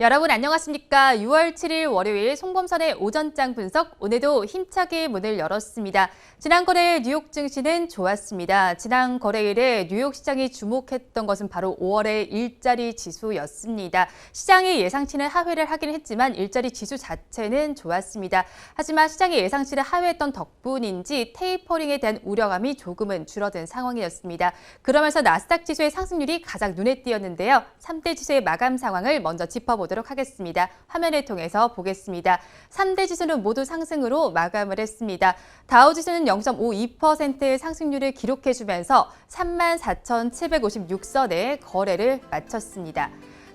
여러분 안녕하십니까? 6월 7일 월요일 송범선의 오전장 분석, 오늘도 힘차게 문을 열었습니다. 지난 거래일 뉴욕 증시는 좋았습니다. 지난 거래일에 뉴욕 시장이 주목했던 것은 바로 5월의 일자리 지수였습니다. 시장의 예상치는 하회를 하긴 했지만 일자리 지수 자체는 좋았습니다. 하지만 시장의 예상치를 하회했던 덕분인지 테이퍼링에 대한 우려감이 조금은 줄어든 상황이었습니다. 그러면서 나스닥 지수의 상승률이 가장 눈에 띄었는데요. 3대 지수의 마감 상황을 먼저 짚어보도록 하겠습니다. 화면을 통해서 보겠습니다. 3대 지수는 모두 상승으로 마감을 했습니다. 다우지수는 0.52%의 상승률을 기록해주면서 34,756선의 거래를 마쳤습니다.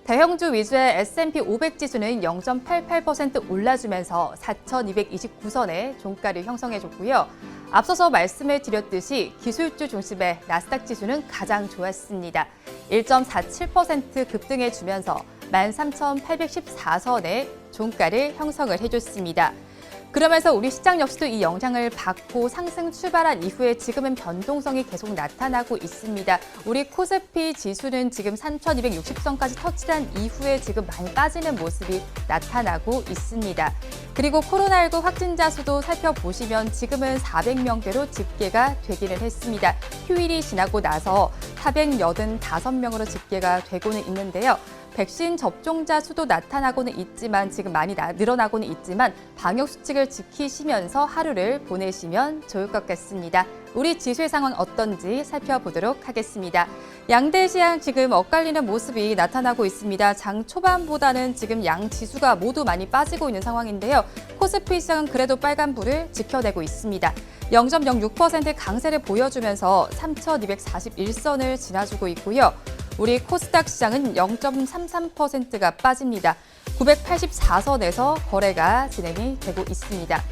대형주 위주의 S&P 500 지수는 0.88% 올라주면서 4,229선의 종가를 형성해줬고요. 앞서서 말씀을 드렸듯이 기술주 중심의 나스닥 지수는 가장 좋았습니다. 1.47% 급등해주면서 13,814선의 종가를 형성을 해줬습니다. 그러면서 우리 시장 역시도 이 영향을 받고 상승 출발한 이후에 지금은 변동성이 계속 나타나고 있습니다. 우리 코스피 지수는 지금 3,260선까지 터치한 이후에 지금 많이 빠지는 모습이 나타나고 있습니다. 그리고 코로나19 확진자 수도 살펴보시면 지금은 400명대로 집계가 되기는 했습니다. 휴일이 지나고 나서 485명으로 집계가 되고는 있는데요. 백신 접종자 수도 나타나고는 있지만 지금 많이 늘어나고는 있지만 방역수칙을 지키시면서 하루를 보내시면 좋을 것 같습니다. 우리 지수의 상황 어떤지 살펴보도록 하겠습니다. 양대 시장 지금 엇갈리는 모습이 나타나고 있습니다. 장 초반보다는 지금 양 지수가 모두 많이 빠지고 있는 상황인데요. 코스피 시장은 그래도 빨간불을 지켜내고 있습니다. 0.06% 강세를 보여주면서 3,241선을 지나주고 있고요. 우리 코스닥 시장은 0.33%가 빠집니다. 984선에서 거래가 진행이 되고 있습니다.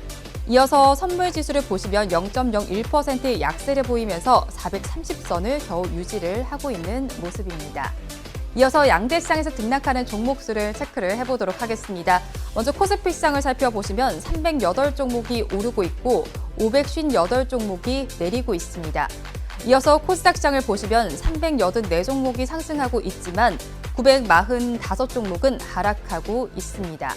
이어서 선물지수를 보시면 0.01%의 약세를 보이면서 430선을 겨우 유지를 하고 있는 모습입니다. 이어서 양대 시장에서 등락하는 종목수를 체크를 해보도록 하겠습니다. 먼저 코스피 시장을 살펴보시면 308종목이 오르고 있고 558종목이 내리고 있습니다. 이어서 코스닥 시장을 보시면 384종목이 상승하고 있지만 945종목은 하락하고 있습니다.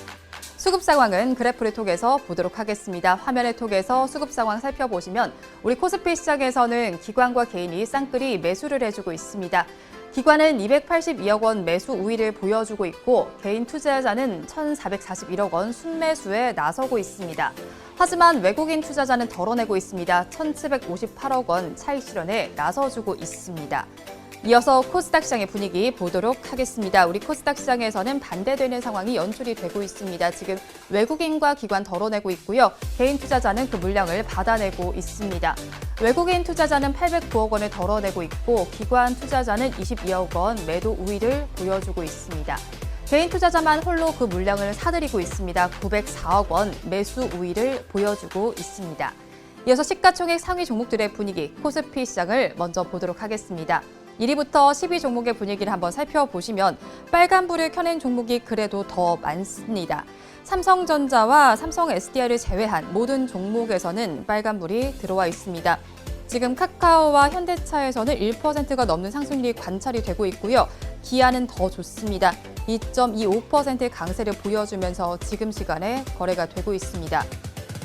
수급 상황은 그래프를 통해서 보도록 하겠습니다. 화면을 통해서 수급 상황 살펴보시면 우리 코스피 시장에서는 기관과 개인이 쌍끌이 매수를 해주고 있습니다. 기관은 282억 원 매수 우위를 보여주고 있고 개인 투자자는 1,441억 원 순매수에 나서고 있습니다. 하지만 외국인 투자자는 덜어내고 있습니다. 1,758억 원 차익 실현에 나서주고 있습니다. 이어서 코스닥 시장의 분위기 보도록 하겠습니다. 우리 코스닥 시장에서는 반대되는 상황이 연출이 되고 있습니다. 지금 외국인과 기관 덜어내고 있고요. 개인 투자자는 그 물량을 받아내고 있습니다. 외국인 투자자는 809억 원을 덜어내고 있고 기관 투자자는 22억 원 매도 우위를 보여주고 있습니다. 개인 투자자만 홀로 그 물량을 사들이고 있습니다. 904억 원 매수 우위를 보여주고 있습니다. 이어서 시가총액 상위 종목들의 분위기, 코스피 시장을 먼저 보도록 하겠습니다. 1위부터 10위 종목의 분위기를 한번 살펴보시면 빨간불을 켜낸 종목이 그래도 더 많습니다. 삼성전자와 삼성 SDI를 제외한 모든 종목에서는 빨간불이 들어와 있습니다. 지금 카카오와 현대차에서는 1%가 넘는 상승률이 관찰이 되고 있고요. 기아는 더 좋습니다. 2.25%의 강세를 보여주면서 지금 시간에 거래가 되고 있습니다.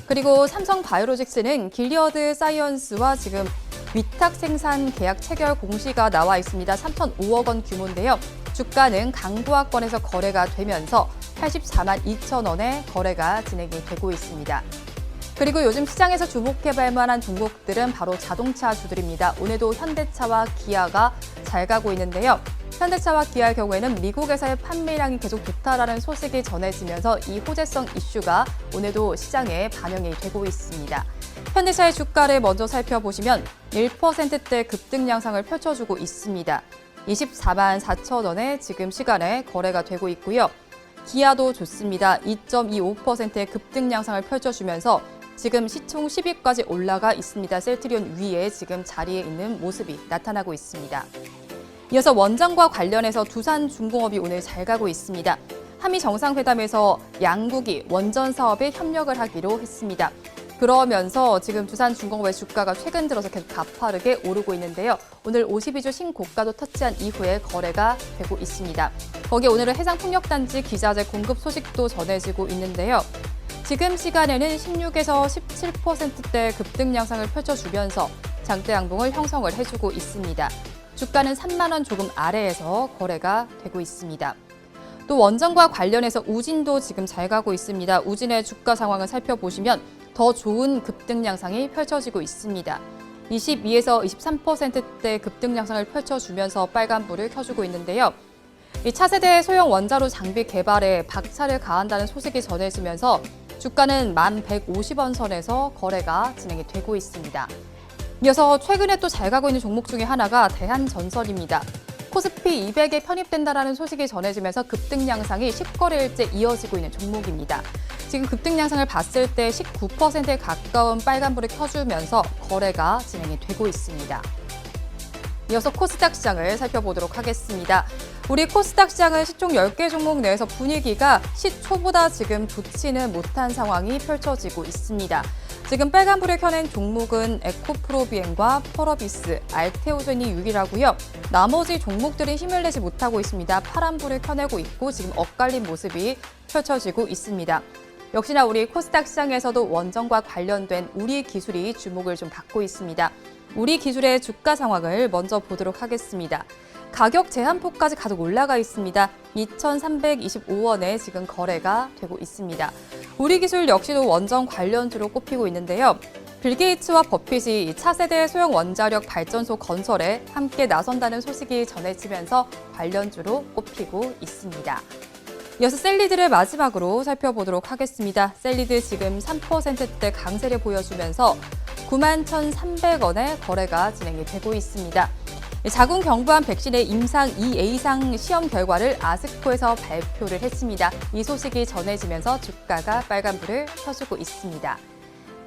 그리고 삼성바이오로직스는 길리어드 사이언스와 지금 위탁 생산 계약 체결 공시가 나와 있습니다. 3,005억 원 규모인데요. 주가는 강보합권에서 거래가 되면서 84만 2천 원에 거래가 진행이 되고 있습니다. 그리고 요즘 시장에서 주목해볼 만한 종목들은 바로 자동차주들입니다. 오늘도 현대차와 기아가 잘 가고 있는데요. 현대차와 기아의 경우에는 미국에서의 판매량이 계속 좋다라는 소식이 전해지면서 이 호재성 이슈가 오늘도 시장에 반영이 되고 있습니다. 현대차의 주가를 먼저 살펴보시면 1%대 급등 양상을 펼쳐주고 있습니다. 24만 4천 원에 지금 시간에 거래가 되고 있고요. 기아도 좋습니다. 2.25%의 급등 양상을 펼쳐주면서 지금 시총 10위까지 올라가 있습니다. 셀트리온 위에 지금 자리에 있는 모습이 나타나고 있습니다. 이어서 원전과 관련해서 두산중공업이 오늘 잘 가고 있습니다. 한미 정상회담에서 양국이 원전 사업에 협력을 하기로 했습니다. 그러면서 지금 두산중공업의 주가가 최근 들어서 계속 가파르게 오르고 있는데요. 오늘 52주 신고가도 터치한 이후에 거래가 되고 있습니다. 거기에 오늘은 해상풍력단지 기자재 공급 소식도 전해지고 있는데요. 지금 시간에는 16에서 17%대 급등 양상을 펼쳐주면서 장대 양봉을 형성을 해주고 있습니다. 주가는 3만 원 조금 아래에서 거래가 되고 있습니다. 또 원전과 관련해서 우진도 지금 잘 가고 있습니다. 우진의 주가 상황을 살펴보시면 더 좋은 급등 양상이 펼쳐지고 있습니다. 22에서 23%대 급등 양상을 펼쳐주면서 빨간불을 켜주고 있는데요. 이 차세대 소형 원자로 장비 개발에 박차를 가한다는 소식이 전해지면서 주가는 1150원 선에서 거래가 진행이 되고 있습니다. 이어서 최근에 또 잘 가고 있는 종목 중에 하나가 대한전설입니다. 코스피 200에 편입된다라는 소식이 전해지면서 급등 양상이 10거래일째 이어지고 있는 종목입니다. 지금 급등 양상을 봤을 때 19%에 가까운 빨간불을 켜주면서 거래가 진행이 되고 있습니다. 이어서 코스닥 시장을 살펴보도록 하겠습니다. 우리 코스닥 시장은 시총 10개 종목 내에서 분위기가 시초보다 지금 좋지는 못한 상황이 펼쳐지고 있습니다. 지금 빨간불을 켜낸 종목은 에코프로비엠과 펄어비스, 알테오젠이 유일하고요. 나머지 종목들은 힘을 내지 못하고 있습니다. 파란불을 켜내고 있고 지금 엇갈린 모습이 펼쳐지고 있습니다. 역시나 우리 코스닥 시장에서도 원전과 관련된 우리 기술이 주목을 좀 받고 있습니다. 우리 기술의 주가 상황을 먼저 보도록 하겠습니다. 가격 제한폭까지 가득 올라가 있습니다. 2,325원에 지금 거래가 되고 있습니다. 우리 기술 역시도 원전 관련주로 꼽히고 있는데요. 빌 게이츠와 버핏이 차세대 소형 원자력 발전소 건설에 함께 나선다는 소식이 전해지면서 관련주로 꼽히고 있습니다. 이어서 셀리드를 마지막으로 살펴보도록 하겠습니다. 셀리드 지금 3%대 강세를 보여주면서 91,300원에 거래가 진행이 되고 있습니다. 자궁 경부암 백신의 임상 2A상 시험 결과를 아스코에서 발표를 했습니다. 이 소식이 전해지면서 주가가 빨간불을 켜주고 있습니다.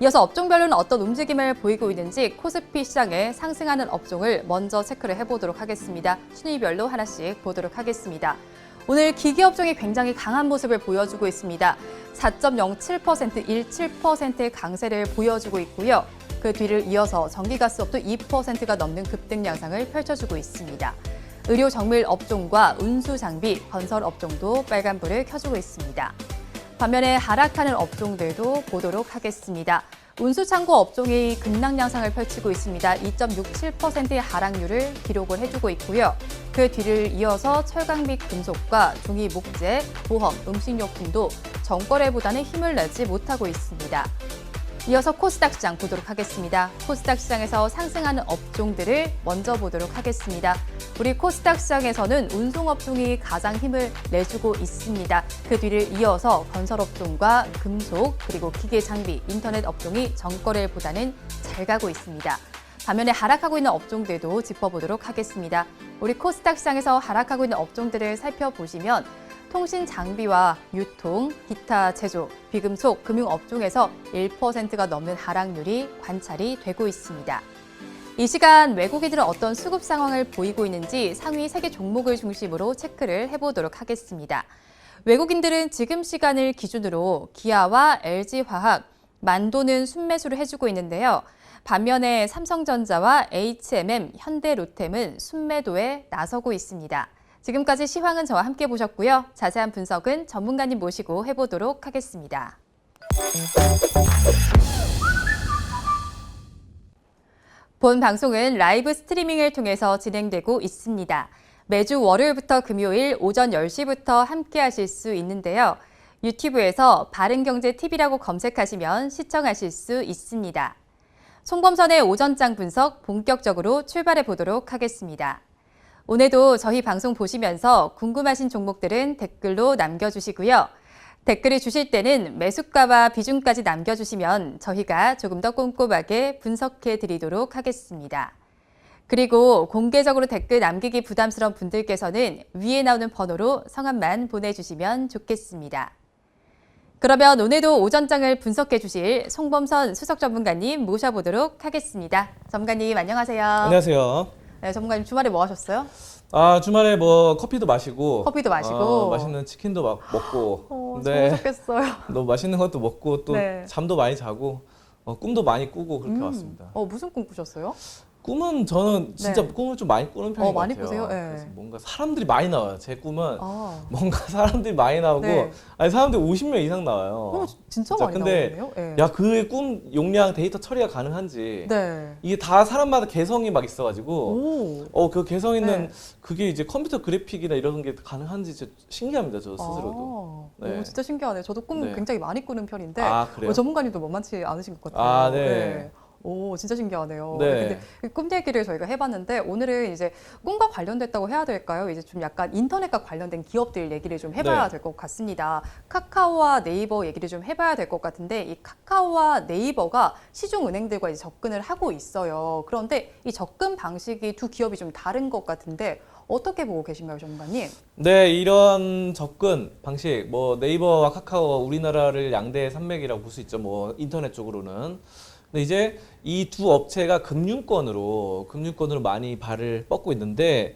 이어서 업종별로는 어떤 움직임을 보이고 있는지 코스피 시장에 상승하는 업종을 먼저 체크를 해보도록 하겠습니다. 순위별로 하나씩 보도록 하겠습니다. 오늘 기기업종이 굉장히 강한 모습을 보여주고 있습니다. 4.07%, 17%의 강세를 보여주고 있고요. 그 뒤를 이어서 전기가스업도 2%가 넘는 급등 양상을 펼쳐주고 있습니다. 의료 정밀 업종과 운수 장비, 건설 업종도 빨간불을 켜주고 있습니다. 반면에 하락하는 업종들도 보도록 하겠습니다. 운수창고 업종이 급락 양상을 펼치고 있습니다. 2.67%의 하락률을 기록을 해주고 있고요. 그 뒤를 이어서 철강 및 금속과 종이 목재, 보험, 음식료품도 전거래보다는 힘을 내지 못하고 있습니다. 이어서 코스닥 시장 보도록 하겠습니다. 코스닥 시장에서 상승하는 업종들을 먼저 보도록 하겠습니다. 우리 코스닥 시장에서는 운송업종이 가장 힘을 내주고 있습니다. 그 뒤를 이어서 건설업종과 금속, 그리고 기계장비, 인터넷 업종이 전거래보다는 잘 가고 있습니다. 반면에 하락하고 있는 업종들도 짚어보도록 하겠습니다. 우리 코스닥 시장에서 하락하고 있는 업종들을 살펴보시면 통신 장비와 유통, 기타 제조, 비금속, 금융업종에서 1%가 넘는 하락률이 관찰이 되고 있습니다. 이 시간 외국인들은 어떤 수급 상황을 보이고 있는지 상위 3개 종목을 중심으로 체크를 해보도록 하겠습니다. 외국인들은 지금 시간을 기준으로 기아와 LG화학, 만도는 순매수를 해주고 있는데요. 반면에 삼성전자와 HMM, 현대로템은 순매도에 나서고 있습니다. 지금까지 시황은 저와 함께 보셨고요. 자세한 분석은 전문가님 모시고 해보도록 하겠습니다. 본 방송은 라이브 스트리밍을 통해서 진행되고 있습니다. 매주 월요일부터 금요일 오전 10시부터 함께 하실 수 있는데요. 유튜브에서 바른경제TV라고 검색하시면 시청하실 수 있습니다. 송범선의 오전장 분석 본격적으로 출발해 보도록 하겠습니다. 오늘도 저희 방송 보시면서 궁금하신 종목들은 댓글로 남겨주시고요. 댓글을 주실 때는 매수가와 비중까지 남겨주시면 저희가 조금 더 꼼꼼하게 분석해 드리도록 하겠습니다. 그리고 공개적으로 댓글 남기기 부담스러운 분들께서는 위에 나오는 번호로 성함만 보내주시면 좋겠습니다. 그러면 오늘도 오전장을 분석해 주실 송범선 수석 전문가님 모셔보도록 하겠습니다. 전문가님 안녕하세요. 안녕하세요. 네, 전문가님 주말에 뭐 하셨어요? 주말에 뭐 커피도 마시고 맛있는 치킨도 막 먹고 좋으셨겠어요. 너무 맛있는 것도 먹고 또 네. 잠도 많이 자고 꿈도 많이 꾸고 그렇게 왔습니다. 무슨 꿈 꾸셨어요? 꿈은 저는 진짜 꿈을 좀 많이 꾸는 편인 것 많이 같아요. 꾸세요? 그래서 뭔가 사람들이 많이 나와요. 제 꿈은 아. 뭔가 사람들이 많이 나오고 네. 아니 사람들이 50명 이상 나와요. 진짜 많이 근데 나오네요. 야, 그 꿈 용량 데이터 처리가 가능한지 네. 이게 다 사람마다 개성이 막 있어가지고 그 개성 있는 그게 이제 컴퓨터 그래픽이나 이런 게 가능한지 진짜 신기합니다. 저 스스로도. 네. 진짜 신기하네요. 저도 꿈 네. 굉장히 많이 꾸는 편인데 그래요? 전문가님도 만만치 않으신 것 같아요. 네. 진짜 신기하네요. 네. 근데 꿈 얘기를 저희가 해봤는데 오늘은 이제 꿈과 관련됐다고 해야 될까요? 이제 좀 약간 인터넷과 관련된 기업들 얘기를 좀 해봐야 될 것 같습니다. 카카오와 네이버 얘기를 좀 해봐야 될 것 같은데 이 카카오와 네이버가 시중 은행들과 이제 접근을 하고 있어요. 그런데 이 접근 방식이 두 기업이 좀 다른 것 같은데 어떻게 보고 계신가요, 전문가님? 네, 이런 접근 방식, 뭐 네이버와 카카오 우리나라를 양대 산맥이라고 볼 수 있죠. 뭐 인터넷 쪽으로는. 근데 이제 이 두 업체가 금융권으로 많이 발을 뻗고 있는데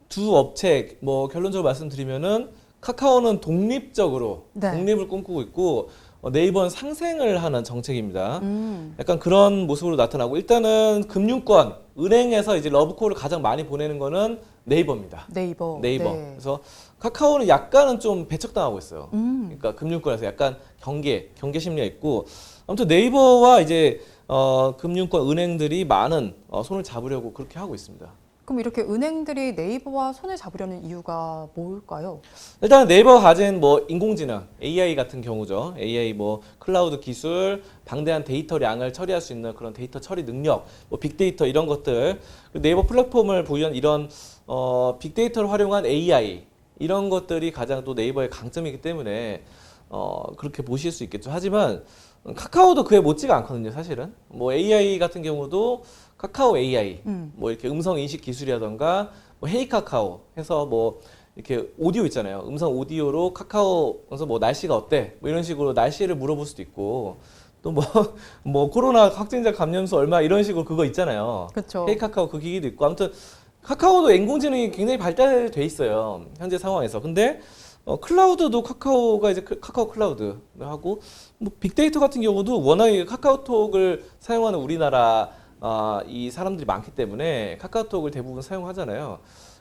두 업체 뭐 결론적으로 말씀드리면은 카카오는 독립적으로 독립을 꿈꾸고 있고 네이버는 상생을 하는 정책입니다. 약간 그런 모습으로 나타나고 일단은 금융권, 은행에서 이제 러브콜을 가장 많이 보내는 거는 네이버입니다. 네이버. 네. 그래서 카카오는 약간은 좀 배척당하고 있어요. 그러니까 금융권에서 약간 경계 심리가 있고 아무튼 네이버와 이제 금융권 은행들이 많은 손을 잡으려고 그렇게 하고 있습니다. 그럼 이렇게 은행들이 네이버와 손을 잡으려는 이유가 뭘까요? 일단 네이버가 가진 뭐 인공지능, AI 같은 경우죠. AI 뭐 클라우드 기술, 방대한 데이터량을 처리할 수 있는 그런 데이터 처리 능력, 뭐 빅데이터 이런 것들, 네이버 플랫폼을 보유한 이런 빅데이터를 활용한 AI 이런 것들이 가장 또 네이버의 강점이기 때문에 그렇게 보실 수 있겠죠. 하지만 카카오도 그에 못지가 않거든요, 사실은. 뭐 AI 같은 경우도 카카오 AI, 뭐 이렇게 음성 인식 기술이라던가, 뭐 헤이 카카오 해서 뭐 이렇게 오디오 있잖아요. 음성 오디오로 카카오에서 뭐 날씨가 어때? 뭐 이런 식으로 날씨를 물어볼 수도 있고, 또 뭐 코로나 확진자 감염수 얼마 이런 식으로 그거 있잖아요. 그렇죠. 헤이 카카오 그 기기도 있고, 아무튼 카카오도 인공지능이 굉장히 발달돼 있어요. 현재 상황에서. 근데 클라우드도 카카오가 이제 카카오 클라우드 하고 뭐 빅데이터 같은 경우도 워낙에 카카오톡을 사용하는 우리나라 이 사람들이 많기 때문에 카카오톡을 대부분 사용하잖아요.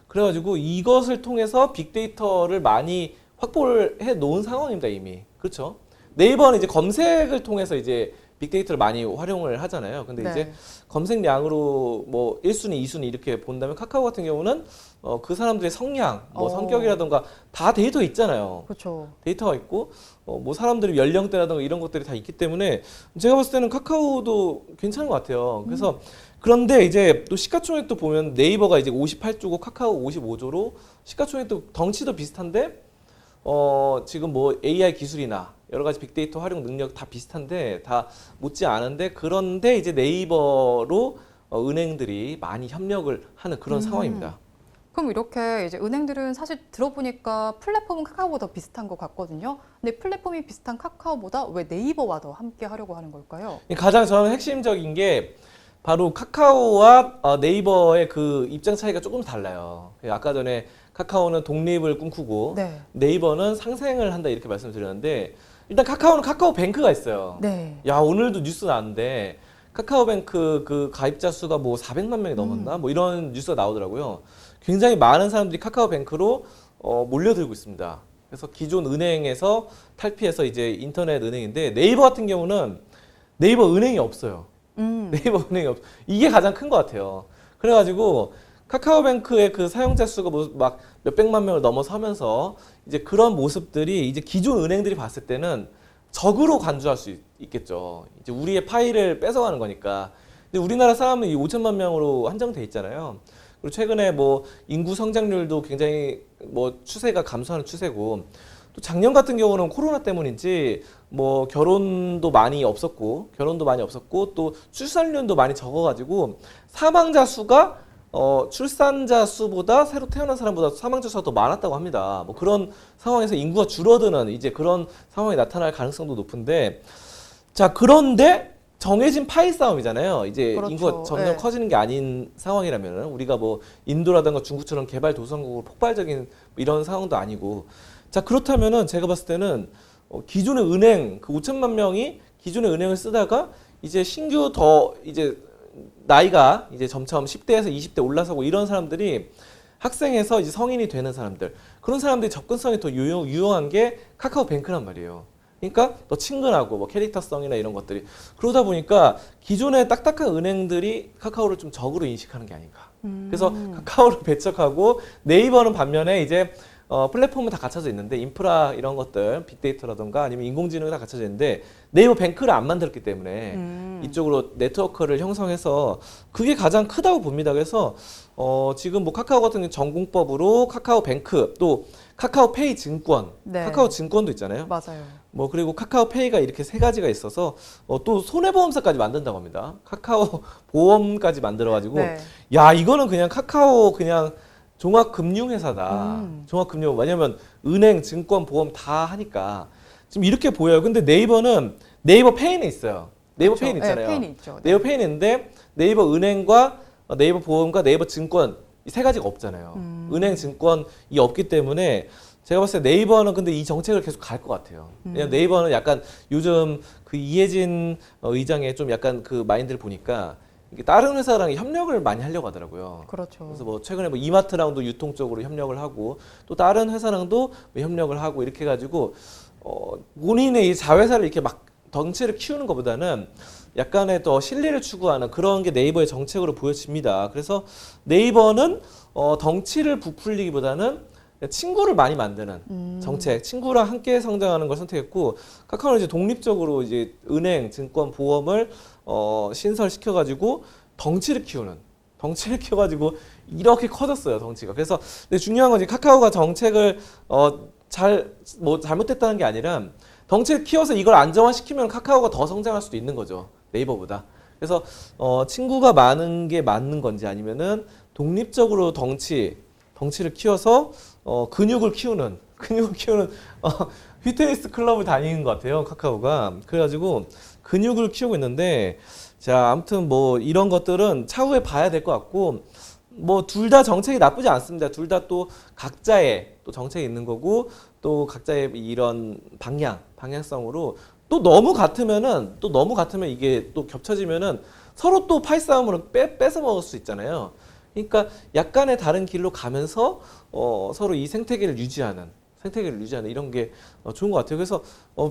그래가지고 이것을 통해서 빅데이터를 많이 확보를 해 놓은 상황입니다, 이미. 그렇죠? 네이버는 이제 검색을 통해서 이제 빅데이터를 많이 활용을 하잖아요. 근데 이제 검색량으로 뭐 1순위, 2순위 이렇게 본다면 카카오 같은 경우는 그 사람들의 성향, 뭐 성격이라던가 다 데이터 있잖아요. 그렇죠. 데이터가 있고 뭐 사람들의 연령대라던가 이런 것들이 다 있기 때문에 제가 봤을 때는 카카오도 괜찮은 것 같아요. 그래서 그런데 이제 또 시가총액도 보면 네이버가 이제 58조고 카카오 55조로 시가총액도 덩치도 비슷한데 지금 뭐 AI 기술이나 여러 가지 빅데이터 활용 능력 다 비슷한데 다 못지 않은데 그런데 이제 네이버로 은행들이 많이 협력을 하는 그런 상황입니다. 그럼 이렇게 이제 은행들은 사실 들어보니까 플랫폼은 카카오보다 비슷한 것 같거든요. 근데 플랫폼이 비슷한 카카오보다 왜 네이버와 더 함께 하려고 하는 걸까요? 가장 저는 핵심적인 게 바로 카카오와 네이버의 그 입장 차이가 조금 달라요. 아까 전에 카카오는 독립을 꿈꾸고 네이버는 상생을 한다 이렇게 말씀드렸는데 일단 카카오는 카카오뱅크가 있어요. 야, 오늘도 뉴스 나왔는데 카카오뱅크 그 가입자 수가 뭐 400만 명이 넘었나? 뭐 이런 뉴스가 나오더라고요. 굉장히 많은 사람들이 카카오뱅크로 몰려들고 있습니다. 그래서 기존 은행에서 탈피해서 이제 인터넷 은행인데 네이버 같은 경우는 네이버 은행이 없어요. 네이버 은행이 없어. 이게 가장 큰 것 같아요. 그래가지고 카카오뱅크의 그 사용자 수가 뭐 막 몇백만 명을 넘어서면서 이제 그런 모습들이 이제 기존 은행들이 봤을 때는 적으로 간주할 수 있겠죠. 이제 우리의 파일을 뺏어가는 거니까. 근데 우리나라 사람은 이 5천만 명으로 한정돼 있잖아요. 그리고 최근에 뭐 인구 성장률도 굉장히 뭐 추세가 감소하는 추세고 또 작년 같은 경우는 코로나 때문인지 뭐 결혼도 많이 없었고 또 출산율도 많이 적어가지고 사망자 수가 출산자 수보다 새로 태어난 사람보다 사망자 수가 더 많았다고 합니다. 뭐 그런 상황에서 인구가 줄어드는 이제 그런 상황이 나타날 가능성도 높은데 자 그런데 정해진 파이 싸움이잖아요. 이제 인구가 점점 커지는 게 아닌 상황이라면 우리가 뭐 인도라든가 중국처럼 개발도상국으로 폭발적인 이런 상황도 아니고 자 그렇다면은 제가 봤을 때는 기존의 은행 그 5천만 명이 기존의 은행을 쓰다가 이제 신규 더 이제 나이가 이제 점점 10대에서 20대 올라서고 이런 사람들이 학생에서 이제 성인이 되는 사람들, 그런 사람들이 접근성이 더 유용한 게 카카오뱅크란 말이에요. 그러니까 더 친근하고 뭐 캐릭터성이나 이런 것들이, 그러다 보니까 기존의 딱딱한 은행들이 카카오를 좀 적으로 인식하는 게 아닌가. 그래서 카카오를 배척하고, 네이버는 반면에 이제 플랫폼은 다 갖춰져 있는데 인프라 이런 것들, 빅데이터라던가 아니면 인공지능이 다 갖춰져 있는데 네이버 뱅크를 안 만들었기 때문에 이쪽으로 네트워크를 형성해서 그게 가장 크다고 봅니다. 그래서 지금 뭐 카카오 같은 전공법으로 카카오뱅크, 또 카카오페이 증권, 네. 카카오 증권도 있잖아요. 맞아요. 뭐 그리고 카카오페이가 이렇게 세 가지가 있어서 또 손해보험사까지 만든다고 합니다. 카카오 보험까지 만들어가지고 네. 야, 이거는 그냥 카카오 그냥 종합금융회사다. 종합금융. 왜냐면 은행, 증권, 보험 다 하니까 지금 이렇게 보여요. 근데 네이버는 네이버 페이는 있어요. 네이버 그렇죠. 페이는 있잖아요. 네, 페이는 있죠. 네. 네이버 페이는 있는데 네이버 은행과 네이버 보험과 네이버 증권 이 세 가지가 없잖아요. 은행, 증권이 없기 때문에 제가 봤을 때 네이버는 근데 이 정책을 계속 갈 것 같아요. 왜냐면 네이버는 약간 요즘 그 이해진 의장의 좀 약간 그 마인드를 보니까 이게 다른 회사랑 협력을 많이 하려고 하더라고요. 그렇죠. 그래서 뭐 최근에 뭐 이마트랑도 유통 쪽으로 협력을 하고 또 다른 회사랑도 뭐 협력을 하고 이렇게 해가지고 본인의 이 자회사를 이렇게 막 덩치를 키우는 것보다는 약간의 더 신뢰를 추구하는 그런 게 네이버의 정책으로 보여집니다. 그래서 네이버는 덩치를 부풀리기보다는 친구를 많이 만드는 정책, 친구랑 함께 성장하는 걸 선택했고, 카카오는 이제 독립적으로 이제 은행, 증권, 보험을 신설시켜가지고 덩치를 키워가지고 이렇게 커졌어요, 덩치가. 그래서 근데 중요한 건 이제 카카오가 정책을 잘못됐다는 게 아니라 덩치를 키워서 이걸 안정화시키면 카카오가 더 성장할 수도 있는 거죠, 네이버보다. 그래서 친구가 많은 게 맞는 건지 아니면은 독립적으로 덩치를 키워서 근육을 키우는 휘트니스 클럽을 다니는 것 같아요, 카카오가. 그래가지고 근육을 키우고 있는데, 자, 아무튼 뭐 이런 것들은 차후에 봐야 될 것 같고, 뭐 둘 다 정책이 나쁘지 않습니다. 둘 다 또 각자의 또 정책이 있는 거고, 또 각자의 이런 방향성으로 또 너무 같으면 이게 또 겹쳐지면은 서로 또 파이싸움으로 뺏어 먹을 수 있잖아요. 그러니까 약간의 다른 길로 가면서 서로 이 생태계를 유지하는 이런 게 좋은 것 같아요. 그래서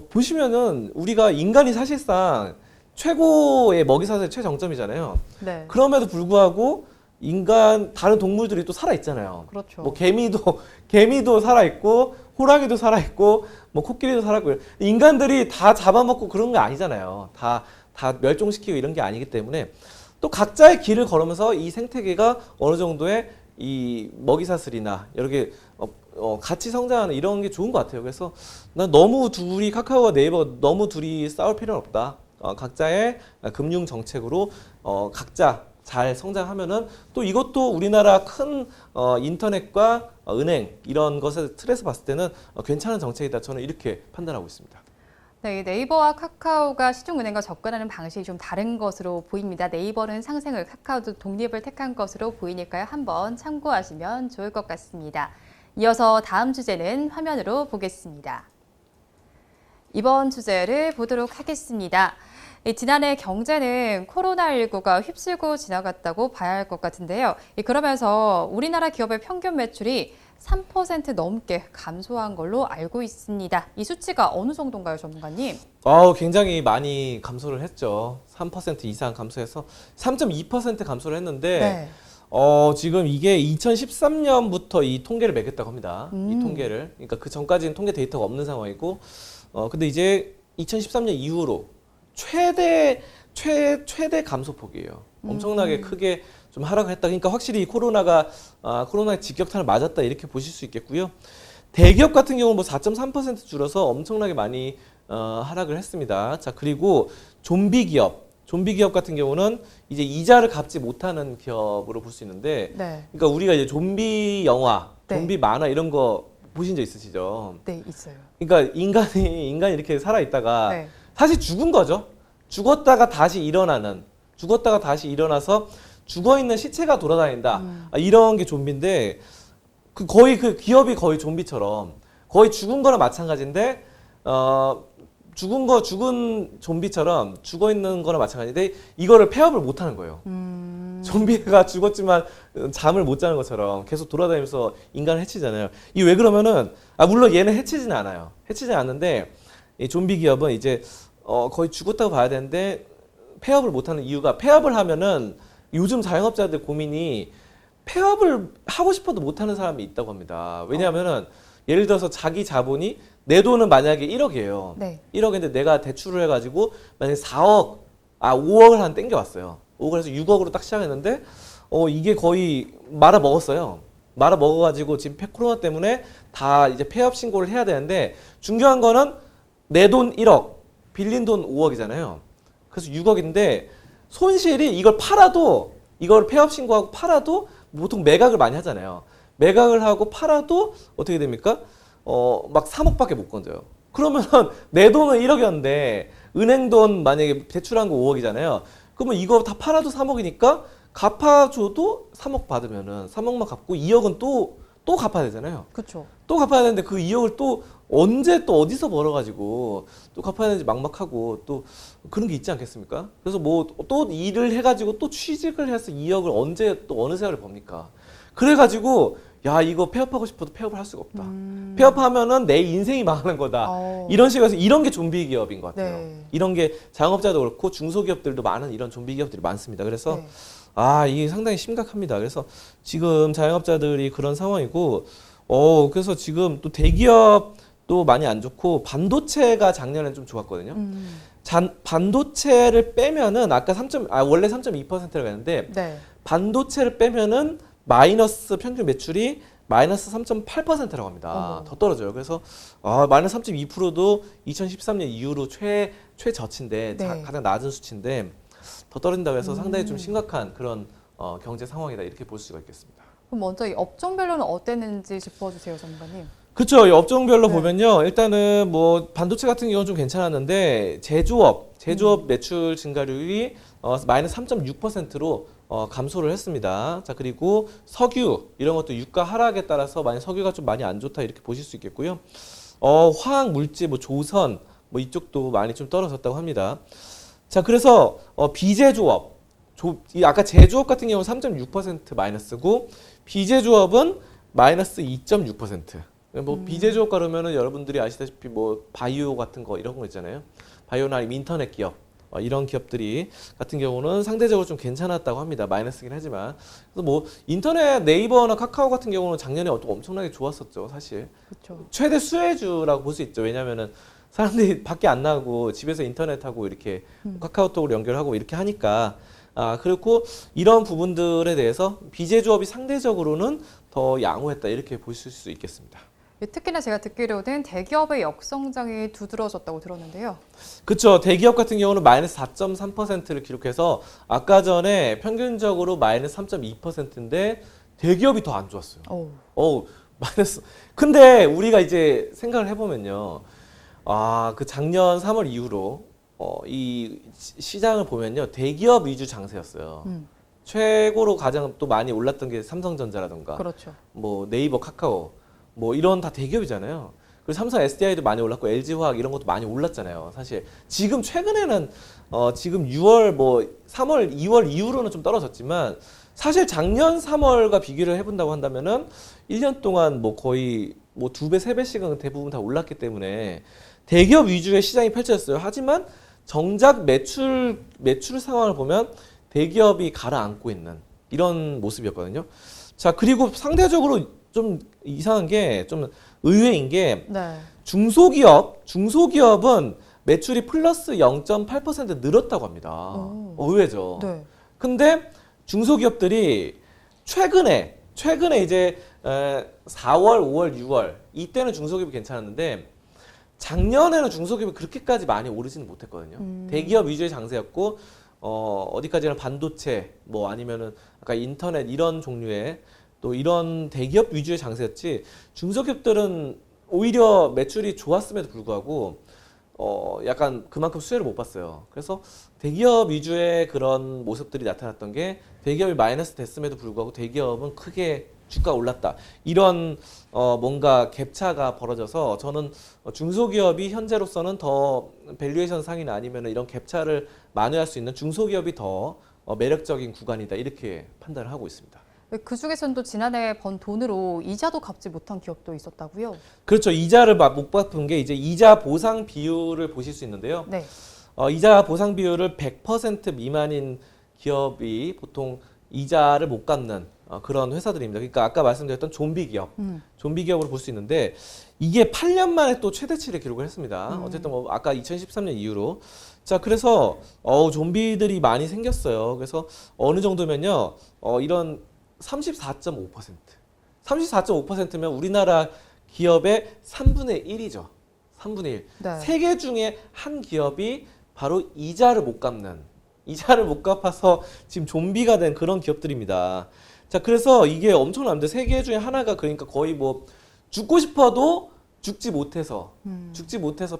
보시면은 우리가 인간이 사실상 최고의 먹이사슬 최정점이잖아요. 네. 그럼에도 불구하고 다른 동물들이 또 살아 있잖아요. 그렇죠. 뭐 개미도 살아 있고, 호랑이도 살아 있고, 뭐 코끼리도 살아 있고, 인간들이 다 잡아먹고 그런 게 아니잖아요. 다 멸종시키고 이런 게 아니기 때문에 또 각자의 길을 걸으면서 이 생태계가 어느 정도의 이 먹이사슬이나 여러 개 같이 성장하는 이런 게 좋은 것 같아요. 그래서 난 너무 카카오와 네이버 너무 둘이 싸울 필요는 없다. 각자의 금융 정책으로 각자 잘 성장하면은 또 이것도 우리나라 큰 인터넷과 은행 이런 것의 틀에서 봤을 때는 괜찮은 정책이다. 저는 이렇게 판단하고 있습니다. 네, 네이버와 카카오가 시중은행과 접근하는 방식이 좀 다른 것으로 보입니다. 네이버는 상생을, 카카오도 독립을 택한 것으로 보이니까요. 한번 참고하시면 좋을 것 같습니다. 이어서 다음 주제는 화면으로 보겠습니다. 이번 주제를 보도록 하겠습니다. 지난해 경제는 코로나19가 휩쓸고 지나갔다고 봐야 할 것 같은데요. 그러면서 우리나라 기업의 평균 매출이 3% 넘게 감소한 걸로 알고 있습니다. 이 수치가 어느 정도인가요, 전문가님? 굉장히 많이 감소를 했죠. 3% 이상 감소해서 3.2% 감소를 했는데 네. 지금 이게 2013년부터 이 통계를 매겼다고 합니다. 이 통계를. 그러니까 그 전까지는 통계 데이터가 없는 상황이고, 근데 이제 2013년 이후로 최대 감소폭이에요. 엄청나게 크게 좀 하락을 했다. 그러니까 확실히 코로나의 직격탄을 맞았다 이렇게 보실 수 있겠고요. 대기업 같은 경우는 뭐 4.3% 줄어서 엄청나게 많이 하락을 했습니다. 자, 그리고 좀비 기업 같은 경우는 이제 이자를 갚지 못하는 기업으로 볼 수 있는데, 네. 그러니까 우리가 이제 좀비 영화, 네. 좀비 만화 이런 거 보신 적 있으시죠? 네, 있어요. 그러니까 인간이 이렇게 살아 있다가 네. 사실 죽은 거죠. 죽었다가 다시 일어나서 죽어있는 시체가 돌아다닌다. 이런 게 좀비인데, 거의 그 기업이 거의 좀비처럼 거의 죽은 거랑 마찬가지인데, 죽은 좀비처럼 죽어 있는 거나 마찬가지인데 이거를 폐업을 못 하는 거예요. 좀비가 죽었지만 잠을 못 자는 것처럼 계속 돌아다니면서 인간을 해치잖아요. 이 왜 그러면은 물론 얘는 해치지는 않아요. 해치지는 않는데 이 좀비 기업은 이제 거의 죽었다고 봐야 되는데 폐업을 못 하는 이유가 폐업을 하면은 요즘 자영업자들 고민이 폐업을 하고 싶어도 못 하는 사람이 있다고 합니다. 왜냐하면은 예를 들어서 자기 자본이 내 돈은 만약에 1억이에요. 네. 1억인데 내가 대출을 해가지고 만약에 5억을 한 땡겨왔어요. 5억을 해서 6억으로 딱 시작했는데 이게 거의 말아먹었어요. 말아먹어가지고 지금 코로나 때문에 다 이제 폐업 신고를 해야 되는데 중요한 거는 내 돈 1억, 빌린 돈 5억이잖아요. 그래서 6억인데 손실이 이걸 팔아도 이걸 폐업 신고하고 팔아도 보통 매각을 많이 하잖아요. 매각을 하고 팔아도 어떻게 됩니까? 막 3억밖에 못 건져요. 그러면 내 돈은 1억이었는데 은행 돈 만약에 대출한 거 5억이잖아요. 그러면 이거 다 팔아도 3억이니까 갚아줘도 3억 받으면은 3억만 갚고 2억은 또 갚아야 되잖아요. 그렇죠. 또 갚아야 되는데 그 2억을 또 언제 또 어디서 벌어가지고 또 갚아야 되는지 막막하고 또 그런 게 있지 않겠습니까? 그래서 뭐 또 일을 해가지고 또 취직을 해서 2억을 언제 또 어느 세월을 법니까? 그래가지고 야 이거 폐업하고 싶어도 폐업을 할 수가 없다. 폐업하면은 내 인생이 망하는 거다. 이런 식으로 해서 이런 게 좀비 기업인 것 같아요. 네. 이런 게 자영업자도 그렇고 중소기업들도 많은 이런 좀비 기업들이 많습니다. 그래서 네. 이게 상당히 심각합니다. 그래서 지금 자영업자들이 그런 상황이고 그래서 지금 또 대기업도 많이 안 좋고 반도체가 작년에는 좀 좋았거든요. 반도체를 빼면은 아까 원래 3.2%라고 했는데 네. 반도체를 빼면은 마이너스 평균 매출이 마이너스 3.8%라고 합니다. 더 떨어져요. 그래서 마이너스 3.2%도 2013년 이후로 최저치인데 네. 가장 낮은 수치인데 더 떨어진다고 해서 상당히 좀 심각한 그런 경제 상황이다 이렇게 볼 수가 있겠습니다. 그럼 먼저 이 업종별로는 어땠는지 짚어주세요, 전문가님. 그렇죠. 이 업종별로 네. 보면요. 일단은 뭐 반도체 같은 경우는 좀 괜찮았는데 제조업 매출 증가율이 마이너스 3.6%로 감소를 했습니다. 자, 그리고 석유 이런 것도 유가 하락에 따라서 석유가 좀 많이 안 좋다 이렇게 보실 수 있겠고요. 화학 물질 뭐 조선 뭐 이쪽도 많이 좀 떨어졌다고 합니다. 자, 그래서 비제조업 아까 제조업 같은 경우는 3.6% 마이너스고 비제조업은 마이너스 2.6%. 뭐 비제조업 그러면은 여러분들이 아시다시피 뭐 바이오 같은 거 이런 거 있잖아요. 바이오나 아니면 인터넷 기업 이런 기업들이 같은 경우는 상대적으로 좀 괜찮았다고 합니다. 마이너스긴 하지만. 그래서 뭐 인터넷 네이버나 카카오 같은 경우는 작년에 또 엄청나게 좋았었죠, 사실. 그쵸. 최대 수혜주라고 볼 수 있죠. 왜냐면은 사람들이 밖에 안 나가고 집에서 인터넷하고 이렇게 카카오톡으로 연결하고 이렇게 하니까 그렇고 이런 부분들에 대해서 비제조업이 상대적으로는 더 양호했다 이렇게 보실 수 있겠습니다. 특히나 제가 듣기로는 대기업의 역성장이 두드러졌다고 들었는데요. 그렇죠. 대기업 같은 경우는 마이너스 4.3%를 기록해서 아까 전에 평균적으로 마이너스 3.2%인데 대기업이 더 안 좋았어요. 마이너스. 근데 우리가 이제 생각을 해보면요. 그 작년 3월 이후로 이 시장을 보면요. 대기업 위주 장세였어요. 최고로 가장 또 많이 올랐던 게 삼성전자라든가 그렇죠. 뭐 네이버, 카카오 뭐 이런 다 대기업이잖아요. 그리고 삼성 SDI도 많이 올랐고 LG화학 이런 것도 많이 올랐잖아요. 사실 지금 최근에는 지금 6월 뭐 3월, 2월 이후로는 좀 떨어졌지만 사실 작년 3월과 비교를 해본다고 한다면은 1년 동안 뭐 거의 뭐 2배, 3배씩은 대부분 다 올랐기 때문에 대기업 위주의 시장이 펼쳐졌어요. 하지만 정작 매출 상황을 보면 대기업이 가라앉고 있는 이런 모습이었거든요. 자, 그리고 상대적으로 좀 이상한 게 좀 의외인 게 네. 중소기업은 매출이 플러스 0.8% 늘었다고 합니다. 의외죠. 네. 근데 중소기업들이 최근에 이제 4월, 5월, 6월 이때는 중소기업이 괜찮았는데 작년에는 중소기업이 그렇게까지 많이 오르지는 못했거든요. 대기업 위주의 장세였고 어디까지나 반도체 뭐 아니면은 아까 인터넷 이런 종류의 또 이런 대기업 위주의 장세였지 중소기업들은 오히려 매출이 좋았음에도 불구하고 약간 그만큼 수혜를 못 봤어요. 그래서 대기업 위주의 그런 모습들이 나타났던 게 대기업이 마이너스 됐음에도 불구하고 대기업은 크게 주가 올랐다. 이런 뭔가 갭차가 벌어져서 저는 중소기업이 현재로서는 더 밸류에이션 상이나 아니면 이런 갭차를 만회할 수 있는 중소기업이 더 매력적인 구간이다. 이렇게 판단을 하고 있습니다. 그 중에서는 또 지난해 번 돈으로 이자도 갚지 못한 기업도 있었다고요? 그렇죠. 이자를 못 갚은 게 이제 이자 보상 비율을 보실 수 있는데요. 네. 이자 보상 비율을 100% 미만인 기업이 보통 이자를 못 갚는 그런 회사들입니다. 그러니까 아까 말씀드렸던 좀비 기업, 좀비 기업으로 볼 수 있는데 이게 8년 만에 또 최대치를 기록을 했습니다. 어쨌든 뭐 아까 2013년 이후로 자 그래서 좀비들이 많이 생겼어요. 그래서 어느 정도면요, 이런 34.5%, 34.5%면 우리나라 기업의 3분의 1이죠. 3분의 1. 네. 세 개 중에 한 기업이 바로 이자를 못 갚아서 지금 좀비가 된 그런 기업들입니다. 자, 그래서 이게 엄청납니다. 세 개 중에 하나가 그러니까 거의 뭐 죽고 싶어도 죽지 못해서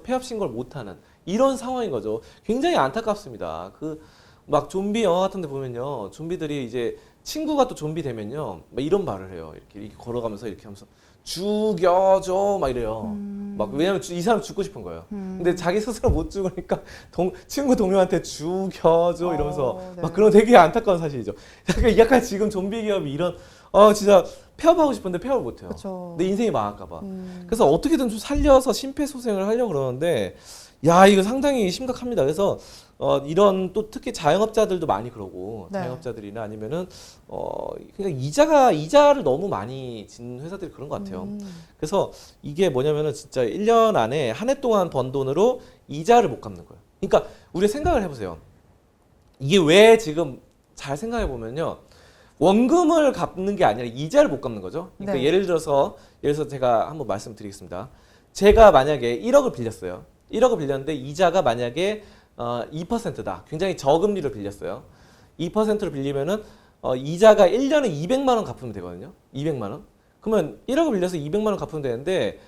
폐업 신고를 못하는 이런 상황인 거죠. 굉장히 안타깝습니다. 그 막 좀비 영화 같은 데 보면요, 좀비들이 이제 친구가 또 좀비 되면요, 막 이런 말을 해요. 이렇게 걸어가면서 이렇게 하면서 죽여줘 막 이래요. 막 왜냐면 이 사람 죽고 싶은 거예요. 근데 자기 스스로 못 죽으니까 친구 동료한테 죽여줘 이러면서 네. 막 그런 되게 안타까운 사실이죠. 약간 지금 좀비 기업이 이런 진짜 폐업하고 싶은데 폐업을 못 해요. 그쵸. 내 인생이 망할까 봐. 그래서 어떻게든 좀 살려서 심폐소생을 하려고 그러는데 야, 이거 상당히 심각합니다. 그래서 이런 또 특히 자영업자들도 많이 그러고 네. 자영업자들이나 아니면은 그러니까 이자를 너무 많이 진 회사들이 그런 것 같아요. 그래서 이게 뭐냐면은 진짜 1년 안에 한 해 동안 번 돈으로 이자를 못 갚는 거예요. 그러니까 우리 생각을 해보세요. 이게 왜 지금 잘 생각해 보면요, 원금을 갚는 게 아니라 이자를 못 갚는 거죠. 그러니까 네. 예를 들어서 제가 한번 말씀드리겠습니다. 제가 만약에 1억을 빌렸어요. 1억을 빌렸는데 이자가 만약에 2%다. 굉장히 저금리를 빌렸어요. 2%를 빌리면은 이자가 1년에 200만 원 갚으면 되거든요. 200만 원. 그러면 1억을 빌려서 200만 원 갚으면 되는데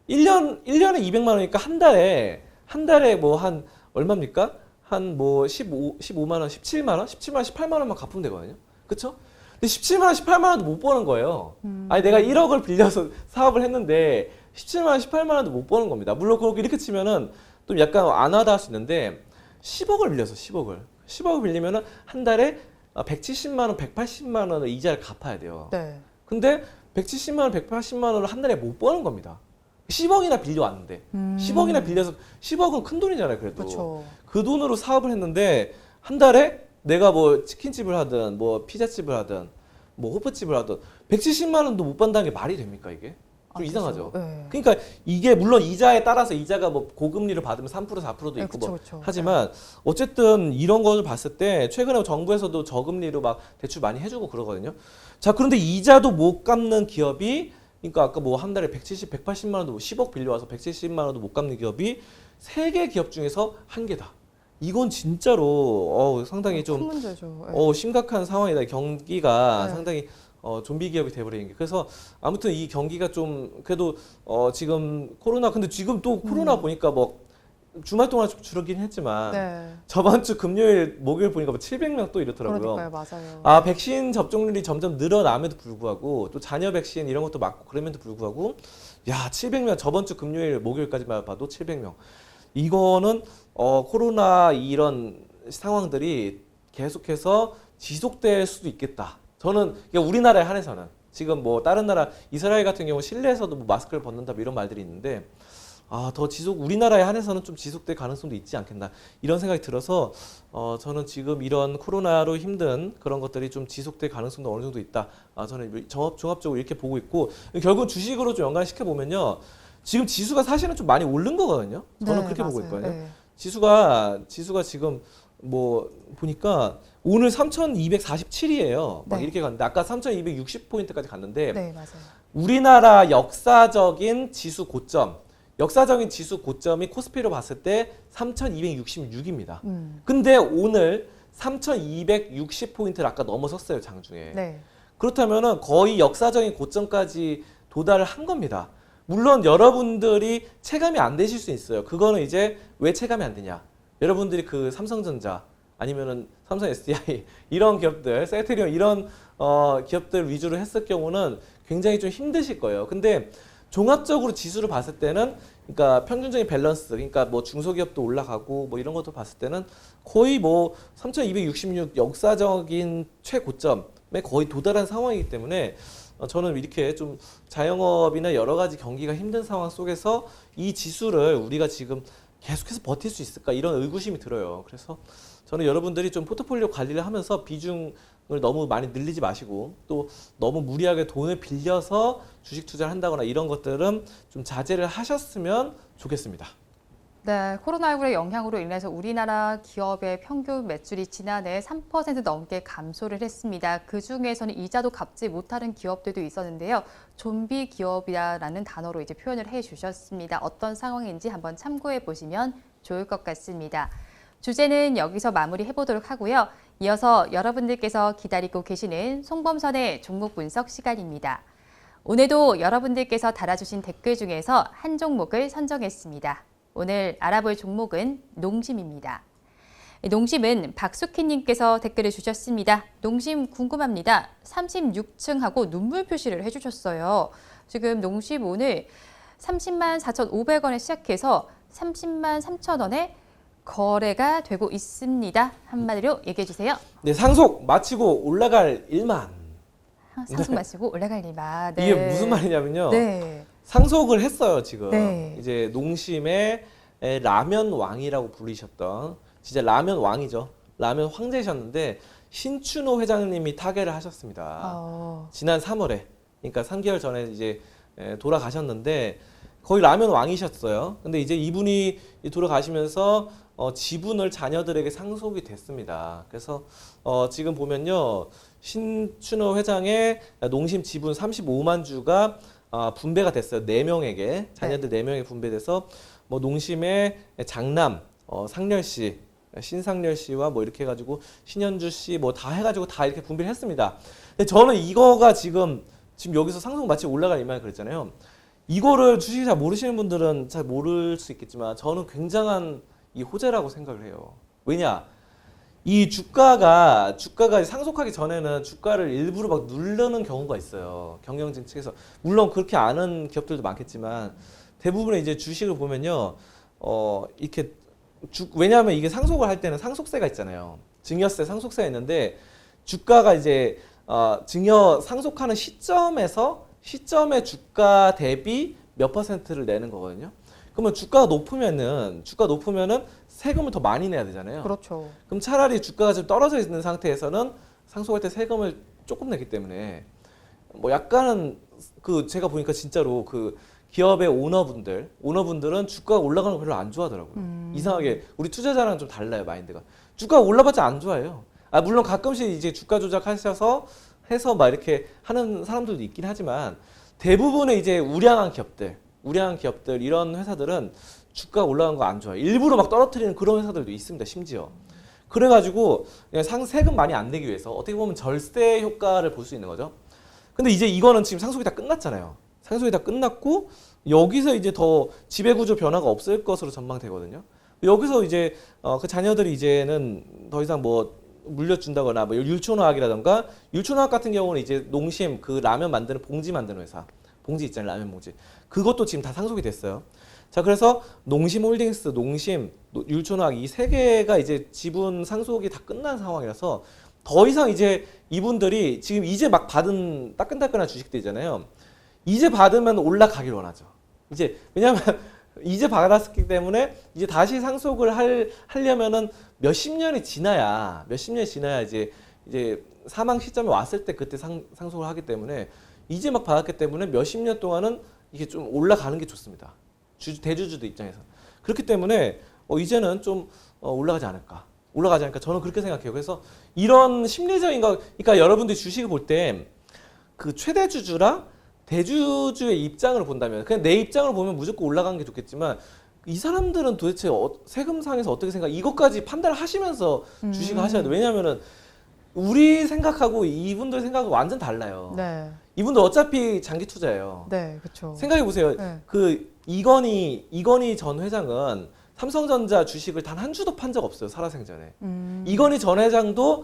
1년에 200만 원이니까 한 달에 뭐 한 얼마입니까? 한 뭐 15만 원, 17만 원, 17만 원, 18만 원만 갚으면 되거든요. 그렇죠? 근데 17만 원, 18만 원도 못 버는 거예요. 아니 내가 1억을 빌려서 사업을 했는데 17만 원, 18만 원도 못 버는 겁니다. 물론 그렇게 이렇게 치면은 좀 약간 안 하다 할 수 있는데 10억을 빌려서 10억을 빌리면은 한 달에 170만 원, 180만 원의 이자를 갚아야 돼요. 네. 근데 170만 원, 180만 원을 한 달에 못 버는 겁니다. 10억이나 빌려왔는데 10억이나 빌려서 10억은 큰 돈이잖아요. 그래도 그쵸. 그 돈으로 사업을 했는데 한 달에 내가 뭐 치킨집을 하든 뭐 피자집을 하든 뭐 호프집을 하든 170만 원도 못 받는다는 게 말이 됩니까 이게? 좀 이상하죠. 네. 그러니까 이게 물론 이자에 따라서 이자가 뭐 고금리를 받으면 3% 4%도 있고 네, 그쵸, 뭐 그쵸. 하지만 어쨌든 이런 거를 봤을 때 최근에 정부에서도 저금리로 막 대출 많이 해주고 그러거든요. 자, 그런데 이자도 못 갚는 기업이, 그러니까 아까 뭐 한 달에 170, 180만 원도 10억 빌려와서 170만 원도 못 갚는 기업이 3개 기업 중에서 1개다. 이건 진짜로 상당히 큰 좀 문제죠. 네. 심각한 상황이다. 경기가 네. 상당히 좀비 기업이 돼버리는 게. 그래서 아무튼 이 경기가 좀 그래도 지금 근데 지금 또 코로나 보니까 뭐 주말 동안 좀 줄었긴 했지만 네. 저번 주 금요일 목요일 보니까 뭐 700명 또 이렇더라고요. 그러니까요, 맞아요. 백신 접종률이 점점 늘어남에도 불구하고 또 자녀 백신 이런 것도 맞고 그럼에도 불구하고 700명 저번 주 금요일 목요일까지만 봐도 700명. 이거는 코로나 이런 상황들이 계속해서 지속될 수도 있겠다. 저는 우리나라에 한해서는 지금 뭐 다른 나라 이스라엘 같은 경우 실내에서도 뭐 마스크를 벗는다 뭐 이런 말들이 있는데 더 우리나라에 한해서는 좀 지속될 가능성도 있지 않겠나 이런 생각이 들어서 저는 지금 이런 코로나로 힘든 그런 것들이 좀 지속될 가능성도 어느 정도 있다. 저는 종합적으로 이렇게 보고 있고 결국 주식으로 좀 연관시켜 보면요. 지금 지수가 사실은 좀 많이 오른 거거든요. 저는 네, 그렇게 보고 맞아요. 있거든요. 네. 지수가 지금 뭐 보니까 오늘 3,247이에요. 막 네. 이렇게 갔는데 아까 3,260포인트까지 갔는데 네, 맞아요. 우리나라 역사적인 지수 고점이 코스피로 봤을 때 3,266입니다. 근데 오늘 3,260포인트를 아까 넘어섰어요, 장중에. 네. 그렇다면은 거의 역사적인 고점까지 도달을 한 겁니다. 물론 여러분들이 체감이 안 되실 수 있어요. 그거는 이제 왜 체감이 안 되냐? 여러분들이 그 삼성전자 아니면은 삼성 SDI 이런 기업들, 셀트리온 이런 기업들 위주로 했을 경우는 굉장히 좀 힘드실 거예요. 근데 종합적으로 지수를 봤을 때는 그러니까 평균적인 밸런스, 그러니까 뭐 중소기업도 올라가고 뭐 이런 것도 봤을 때는 거의 뭐 3,266 역사적인 최고점에 거의 도달한 상황이기 때문에 저는 이렇게 좀 자영업이나 여러 가지 경기가 힘든 상황 속에서 이 지수를 우리가 지금 계속해서 버틸 수 있을까 이런 의구심이 들어요. 그래서 저는 여러분들이 좀 포트폴리오 관리를 하면서 비중을 너무 많이 늘리지 마시고 또 너무 무리하게 돈을 빌려서 주식 투자를 한다거나 이런 것들은 좀 자제를 하셨으면 좋겠습니다. 네, 코로나19의 영향으로 인해서 우리나라 기업의 평균 매출이 지난해 3% 넘게 감소를 했습니다. 그중에서는 이자도 갚지 못하는 기업들도 있었는데요. 좀비 기업이라는 단어로 이제 표현을 해주셨습니다. 어떤 상황인지 한번 참고해 보시면 좋을 것 같습니다. 주제는 여기서 마무리해 보도록 하고요. 이어서 여러분들께서 기다리고 계시는 송범선의 종목 분석 시간입니다. 오늘도 여러분들께서 달아주신 댓글 중에서 한 종목을 선정했습니다. 오늘 알아볼 종목은 농심입니다. 농심은 박수키님께서 댓글을 주셨습니다. 농심 궁금합니다. 36층하고 눈물 표시를 해주셨어요. 지금 농심 오늘 30만 4,500원에 시작해서 30만 3,000원에 거래가 되고 있습니다. 한마디로 얘기해 주세요. 네, 상속 마치고 올라갈 일만. 상속 마치고 올라갈 일만. 네. 이게 무슨 말이냐면요. 네. 상속을 했어요, 지금. 네. 이제 농심의 라면 왕이라고 불리셨던 진짜 라면 왕이죠. 라면 황제셨는데 신춘호 회장님이 타계를 하셨습니다. 지난 3월에. 그러니까 3개월 전에 이제 돌아가셨는데 거의 라면 왕이셨어요. 근데 이제 이분이 돌아가시면서 지분을 자녀들에게 상속이 됐습니다. 그래서 지금 보면요. 신춘호 회장의 농심 지분 35만 주가 분배가 됐어요. 4명에게. 자녀들 4명에 분배돼서 뭐 농심의 장남, 상렬 씨, 신상렬 씨와 뭐 이렇게 해가지고 신현주 씨 뭐 다 해가지고 다 이렇게 분배를 했습니다. 근데 저는 이거가 지금 여기서 상속 마치 올라갈 일만 그랬잖아요. 이거를 주식을 잘 모르시는 분들은 잘 모를 수 있겠지만 저는 굉장한 이 호재라고 생각을 해요. 왜냐? 이 주가가 상속하기 전에는 주가를 일부러 막 누르는 경우가 있어요. 경영진 측에서. 물론 그렇게 아는 기업들도 많겠지만 대부분의 이제 주식을 보면요. 이렇게 왜냐하면 이게 상속을 할 때는 상속세가 있잖아요. 증여세, 상속세가 있는데 주가가 이제 증여 상속하는 시점에 주가 대비 몇 퍼센트를 내는 거거든요. 그러면 주가가 높으면은 세금을 더 많이 내야 되잖아요. 그렇죠. 그럼 차라리 주가가 좀 떨어져 있는 상태에서는 상속할 때 세금을 조금 내기 때문에 뭐 약간은 제가 보니까 진짜로 기업의 오너분들은 주가가 올라가는 걸 별로 안 좋아하더라고요. 이상하게 우리 투자자랑 좀 달라요, 마인드가. 주가가 올라봤자 안 좋아해요. 물론 가끔씩 이제 주가 조작하셔서 해서 막 이렇게 하는 사람들도 있긴 하지만 대부분의 이제 우량한 기업들 이런 회사들은 주가가 올라가는 거 안 좋아해요. 일부러 막 떨어뜨리는 그런 회사들도 있습니다, 심지어. 그래가지고 그냥 세금 많이 안 내기 위해서 어떻게 보면 절세 효과를 볼 수 있는 거죠. 근데 이제 이거는 지금 상속이 다 끝났잖아요. 상속이 다 끝났고 여기서 이제 더 지배구조 변화가 없을 것으로 전망되거든요. 여기서 이제 그 자녀들이 이제는 더 이상 뭐 물려준다거나 뭐 율촌화학이라던가 율촌화학 같은 경우는 이제 농심 그 라면 만드는 봉지 만드는 회사 봉지 있잖아요, 라면 봉지. 그것도 지금 다 상속이 됐어요. 자, 그래서 농심홀딩스, 농심, 율촌화학 이 세 개가 이제 지분 상속이 다 끝난 상황이라서 더 이상 이제 이분들이 지금 이제 막 받은 따끈따끈한 주식들이잖아요. 이제 받으면 올라가길 원하죠. 이제 왜냐하면 이제 받았기 때문에 이제 다시 상속을 하려면은 몇십 년이 지나야 이제 사망 시점에 왔을 때 그때 상속을 하기 때문에 이제 막 받았기 때문에 몇십 년 동안은 이게 좀 올라가는 게 좋습니다. 대주주들 입장에서. 그렇기 때문에 이제는 좀 올라가지 않을까 저는 그렇게 생각해요. 그래서 이런 심리적인 거, 그러니까 여러분들이 주식을 볼 때 그 최대 주주랑 대주주의 입장을 본다면 그냥 내 입장을 보면 무조건 올라가는 게 좋겠지만 이 사람들은 도대체 세금상에서 어떻게 생각? 이것까지 판단을 하시면서 주식을 하셔야 돼요. 왜냐하면은 우리 생각하고 이분들 생각은 완전 달라요. 네. 이분들 어차피 장기 투자예요. 네, 그렇죠. 생각해 보세요. 네. 그 이건희 전 회장은 삼성전자 주식을 단 한 주도 판 적 없어요. 살아생전에. 이건희 전 회장도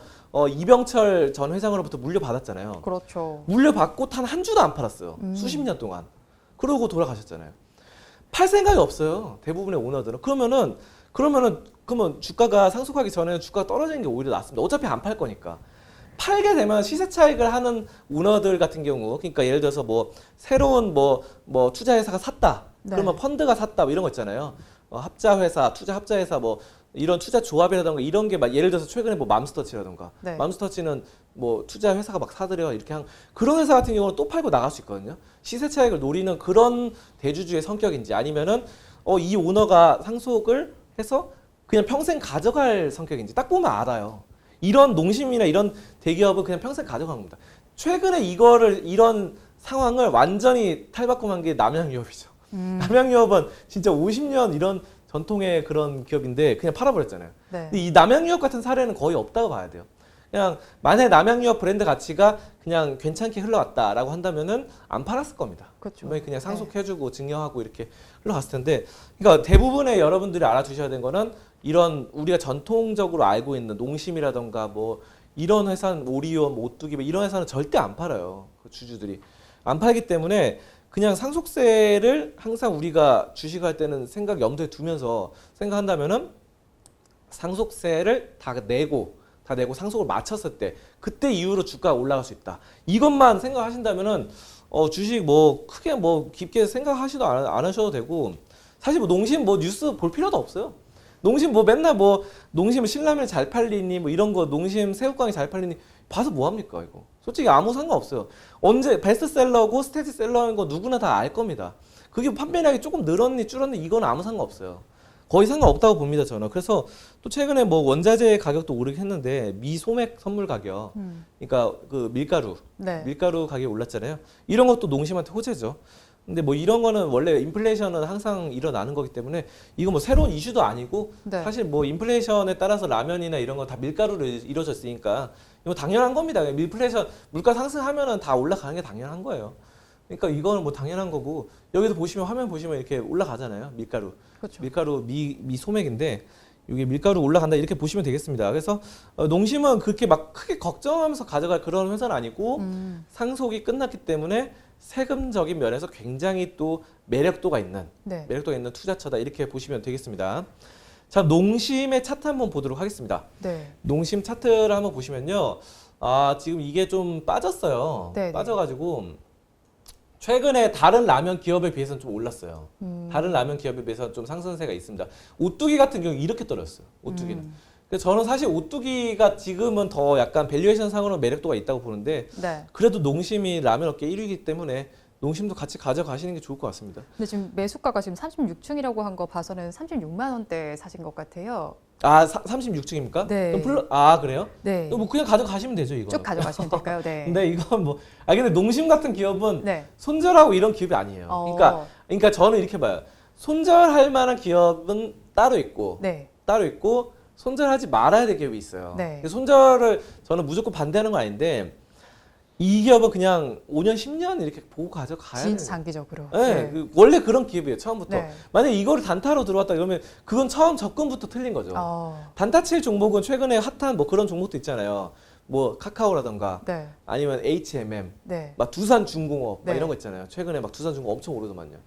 이병철 전 회장으로부터 물려받았잖아요. 그렇죠. 물려받고 단 한 주도 안 팔았어요. 수십 년 동안. 그러고 돌아가셨잖아요. 팔 생각이 없어요. 대부분의 오너들은. 그러면 주가가 상속하기 전에는 주가가 떨어지는 게 오히려 낫습니다. 어차피 안 팔 거니까. 팔게 되면 시세 차익을 하는 오너들 같은 경우, 그러니까 예를 들어서 뭐 새로운 뭐 투자 회사가 샀다. 네. 그러면 펀드가 샀다. 뭐 이런 거 있잖아요. 합자 회사, 투자 합자 회사 뭐 이런 투자 조합이라던가 이런 게 막 예를 들어서 최근에 뭐 맘스터치라던가 네. 맘스터치는 뭐 투자 회사가 막 사들여 이렇게 한 그런 회사 같은 경우는 또 팔고 나갈 수 있거든요. 시세 차익을 노리는 그런 대주주의 성격인지 아니면은 이 오너가 상속을 해서 그냥 평생 가져갈 성격인지 딱 보면 알아요. 이런 농심이나 이런 대기업은 그냥 평생 가져간 겁니다. 최근에 이런 상황을 완전히 탈바꿈한 게 남양유업이죠. 남양유업은 진짜 50년 이런 전통의 그런 기업인데 그냥 팔아버렸잖아요. 네. 근데 이 남양유업 같은 사례는 거의 없다고 봐야 돼요. 그냥 만약에 남양유업 브랜드 가치가 그냥 괜찮게 흘러왔다라고 한다면은 안 팔았을 겁니다. 그렇죠. 분명히 그냥 상속해주고 증여하고 이렇게 흘러갔을 텐데, 그러니까 대부분의 여러분들이 알아두셔야 되는 거는 이런 우리가 전통적으로 알고 있는 농심이라던가 뭐 이런 회사는 오리온, 오뚜기 뭐 이런 회사는 절대 안 팔아요. 그 주주들이 안 팔기 때문에 그냥 상속세를 항상 우리가 주식할 때는 염두에 두면서 생각한다면은 상속세를 다 내고 상속을 마쳤을 때 그때 이후로 주가가 올라갈 수 있다. 이것만 생각하신다면은 주식 뭐 크게 뭐 깊게 생각하시도 안 하셔도 되고, 사실 뭐 농심 뭐 뉴스 볼 필요도 없어요. 농심 뭐 맨날 뭐 농심 신라면 잘 팔리니 뭐 이런 거 농심 새우깡이 잘 팔리니 봐서 뭐 합니까 이거. 솔직히 아무 상관없어요. 언제 베스트셀러고 스테디셀러인 거 누구나 다 알 겁니다. 그게 판매량이 조금 늘었니 줄었니 이건 아무 상관없어요. 거의 상관없다고 봅니다 저는. 그래서 또 최근에 뭐 원자재 가격도 오르긴 했는데 미소맥 선물 가격, 그러니까 그 밀가루 가격이 올랐잖아요. 이런 것도 농심한테 호재죠. 근데 뭐 이런 거는 원래 인플레이션은 항상 일어나는 거기 때문에 이거 뭐 새로운 이슈도 아니고, 네. 사실 뭐 인플레이션에 따라서 라면이나 이런 거 다 밀가루로 이루어졌으니까 이거 당연한 겁니다. 인플레이션 물가 상승하면은 다 올라가는 게 당연한 거예요. 그러니까 이거는 뭐 당연한 거고, 여기도 보시면 화면 보시면 이렇게 올라가잖아요. 밀가루. 그렇죠. 밀가루 미소맥인데 이게 밀가루 올라간다 이렇게 보시면 되겠습니다. 그래서 농심은 그렇게 막 크게 걱정하면서 가져갈 그런 회사는 아니고 상속이 끝났기 때문에 세금적인 면에서 굉장히 또 매력도가 있는 투자처다 이렇게 보시면 되겠습니다. 자, 농심의 차트 한번 보도록 하겠습니다. 네. 농심 차트를 한번 보시면요. 지금 이게 좀 빠졌어요. 네, 빠져가지고 최근에 다른 라면 기업에 비해서는 좀 올랐어요. 다른 라면 기업에 비해서는 좀 상승세가 있습니다. 오뚜기 같은 경우 이렇게 떨어졌어요. 오뚜기는. 그래서 저는 사실 오뚜기가 지금은 더 약간 밸류에이션 상으로 매력도가 있다고 보는데, 네. 그래도 농심이 라면 업계 1위이기 때문에 농심도 같이 가져가시는 게 좋을 것 같습니다. 근데 지금 매수가가 지금 36층이라고 한 거 봐서는 36만 원대 사신 것 같아요. 36층입니까? 네. 그래요? 네. 뭐 그냥 가져가시면 되죠, 이거. 쭉 가져가시면 될까요? 네. 근데 이건 뭐, 근데 농심 같은 기업은 네. 손절하고 이런 기업이 아니에요. 그러니까 저는 이렇게 봐요. 손절할 만한 기업은 따로 있고, 손절하지 말아야 될 기업이 있어요. 네. 손절을 저는 무조건 반대하는 건 아닌데, 이 기업은 그냥 5년, 10년 이렇게 보고 가져가야 돼요. 진짜 장기적으로. 네, 원래 그런 기업이에요, 처음부터. 네. 만약에 이거를 단타로 들어왔다 그러면 그건 처음 접근부터 틀린 거죠. 단타칠 종목은 최근에 핫한 뭐 그런 종목도 있잖아요. 뭐 카카오라던가 아니면 H&M, 막 두산중공업 막 이런 거 있잖아요. 최근에 막 두산중공업 엄청 오르더만요.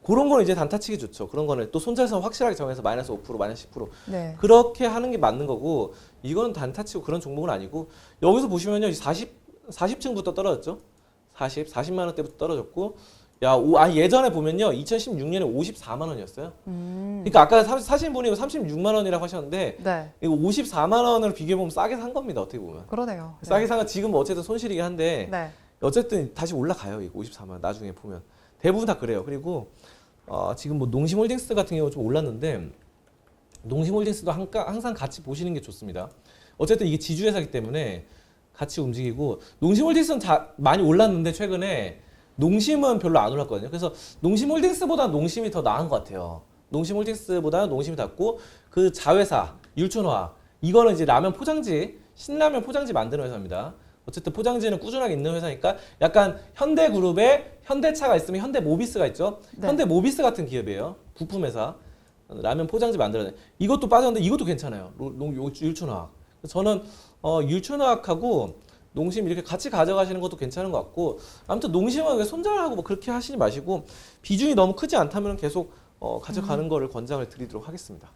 그런 거는 이제 단타치기 좋죠. 그런 거는 또 손절선 확실하게 정해서 마이너스 5%, 마이너스 10% 그렇게 하는 게 맞는 거고, 이거는 단타치고 그런 종목은 아니고, 여기서 보시면요, 40층부터 떨어졌죠. 40만 원대부터 떨어졌고, 예전에 보면요, 2016년에 54만 원이었어요. 그러니까 아까 사신 분이 36만 원이라고 하셨는데, 이거 54만 원을 비교해 보면 싸게 산 겁니다. 어떻게 보면. 그러네요. 싸게 산 건 지금 어쨌든 손실이긴 한데, 어쨌든 다시 올라가요. 이거 54만 원 나중에 보면 대부분 다 그래요. 그리고 지금 뭐 농심홀딩스 같은 경우 좀 올랐는데, 농심홀딩스도 항상 같이 보시는 게 좋습니다. 어쨌든 이게 지주회사이기 때문에 같이 움직이고, 농심홀딩스는 많이 올랐는데 최근에 농심은 별로 안 올랐거든요. 그래서 농심홀딩스보다 농심이 더 나은 것 같아요. 농심홀딩스보다 농심이 낫고, 그 자회사 율촌화학 이거는 이제 라면 포장지, 신라면 포장지 만드는 회사입니다. 어쨌든 포장지는 꾸준하게 있는 회사니까 약간 현대그룹에 현대차가 있으면 현대모비스가 있죠. 현대모비스 같은 기업이에요. 부품회사. 라면 포장지 만들어내. 이것도 빠졌는데 이것도 괜찮아요. 율촌화학. 저는 율촌화학하고 농심 이렇게 같이 가져가시는 것도 괜찮은 것 같고, 아무튼 농심은 손절하고 뭐 그렇게 하시지 마시고 비중이 너무 크지 않다면 계속 가져가는 거를 권장을 드리도록 하겠습니다.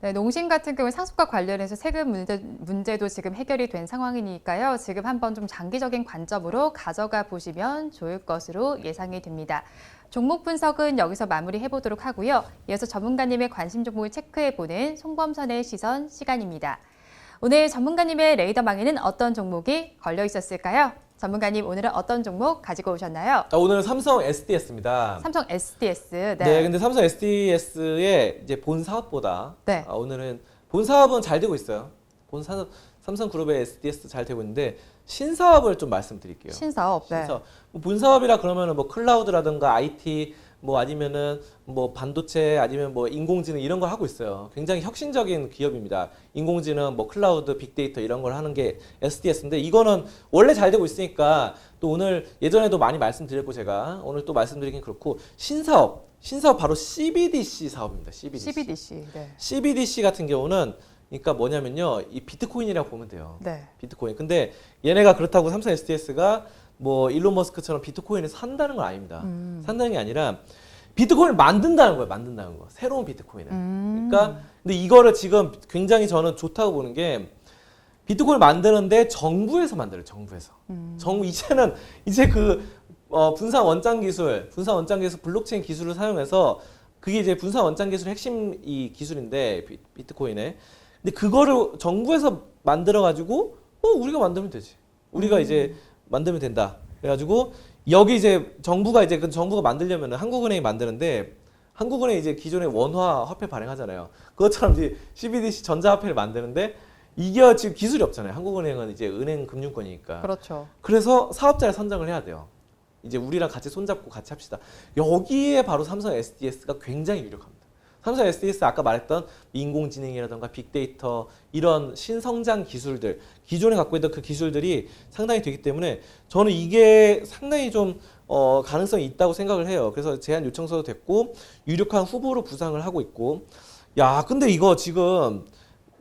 네, 농심 같은 경우 상속과 관련해서 세금 문제도 지금 해결이 된 상황이니까요. 지금 한번 좀 장기적인 관점으로 가져가 보시면 좋을 것으로 예상이 됩니다. 종목 분석은 여기서 마무리해 보도록 하고요. 이어서 전문가님의 관심 종목을 체크해보는 송범선의 시선 시간입니다. 오늘 전문가님의 레이더망에는 어떤 종목이 걸려 있었을까요? 전문가님, 오늘은 어떤 종목 가지고 오셨나요? 오늘은 삼성 SDS입니다. 삼성 SDS. 네. 네, 근데 삼성 SDS의 이제 본 사업보다 네. 오늘은 본 사업은 잘 되고 있어요. 삼성그룹의 SDS 잘 되고 있는데 신사업을 좀 말씀드릴게요. 신사업. 네. 본 사업이라 그러면은 뭐 클라우드라든가 IT 뭐 아니면은 뭐 반도체 아니면 뭐 인공지능 이런 걸 하고 있어요. 굉장히 혁신적인 기업입니다. 인공지능, 뭐 클라우드, 빅데이터 이런 걸 하는 게 SDS인데 이거는 원래 잘 되고 있으니까 또 오늘 예전에도 많이 말씀드렸고 제가 오늘 또 말씀드리긴 그렇고 신사업 바로 CBDC 사업입니다. CBDC. 네. CBDC 같은 경우는 그러니까 뭐냐면요. 이 비트코인이라고 보면 돼요. 네. 비트코인. 근데 얘네가 그렇다고 삼성 SDS가 뭐 일론 머스크처럼 비트코인을 산다는 건 아닙니다. 산다는 게 아니라 비트코인을 만든다는 거예요. 만든다는 거. 새로운 비트코인을. 그러니까 근데 이거를 지금 굉장히 저는 좋다고 보는 게 비트코인을 만드는데 정부에서 만들어요. 정부에서. 정부 이제 그 분산 원장 기술 블록체인 기술을 사용해서 그게 이제 분산 원장 기술의 핵심 이 기술인데 비트코인에. 근데 그거를 정부에서 만들어 가지고 우리가 만들면 되지. 우리가 이제 만들면 된다. 그래가지고 여기 이제 정부가 만들려면 한국은행이 만드는데 한국은행이 이제 기존에 원화 화폐 발행하잖아요. 그것처럼 이제 CBDC 전자화폐를 만드는데 이게 지금 기술이 없잖아요. 한국은행은 이제 은행 금융권이니까. 그렇죠. 그래서 사업자를 선정을 해야 돼요. 이제 우리랑 같이 손잡고 같이 합시다. 여기에 바로 삼성 SDS가 굉장히 유력합니다. 삼성 SDS 아까 말했던 인공지능이라든가 빅데이터 이런 신성장 기술들 기존에 갖고 있던 그 기술들이 상당히 되기 때문에 저는 이게 상당히 좀 가능성이 있다고 생각을 해요. 그래서 제안 요청서도 됐고 유력한 후보로 구상을 하고 있고 야 근데 이거 지금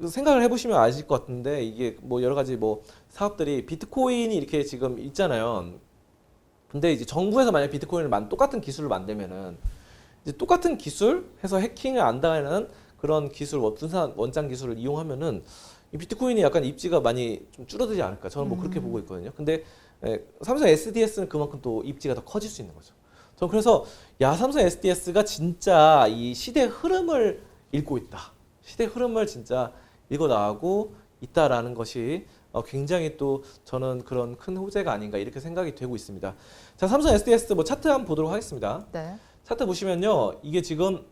생각을 해보시면 아실 것 같은데 이게 뭐 여러 가지 뭐 사업들이 비트코인이 이렇게 지금 있잖아요. 근데 이제 정부에서 만약 비트코인을 똑같은 기술을 만들면은 이제 똑같은 기술 해서 해킹을 안 당하는 그런 기술, 분산 원장 기술을 이용하면은 이 비트코인이 약간 입지가 많이 좀 줄어들지 않을까. 저는 뭐 그렇게 보고 있거든요. 근데 삼성 SDS는 그만큼 또 입지가 더 커질 수 있는 거죠. 저는 그래서 삼성 SDS가 진짜 이 시대 흐름을 읽고 있다. 시대 흐름을 진짜 읽어 나가고 있다라는 것이 굉장히 또 저는 그런 큰 호재가 아닌가 이렇게 생각이 되고 있습니다. 자, 삼성 SDS 뭐 차트 한번 보도록 하겠습니다. 네. 차트 보시면요, 이게 지금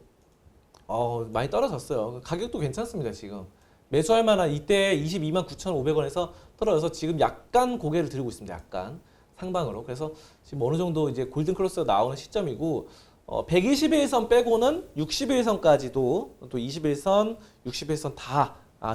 많이 떨어졌어요. 가격도 괜찮습니다. 지금 매수할 만한 이때 229,500원에서 떨어져서 지금 약간 고개를 들고 있습니다. 약간 상방으로. 그래서 지금 어느 정도 이제 골든 크로스가 나오는 시점이고 121선 빼고는 61선까지도 또 21선, 61선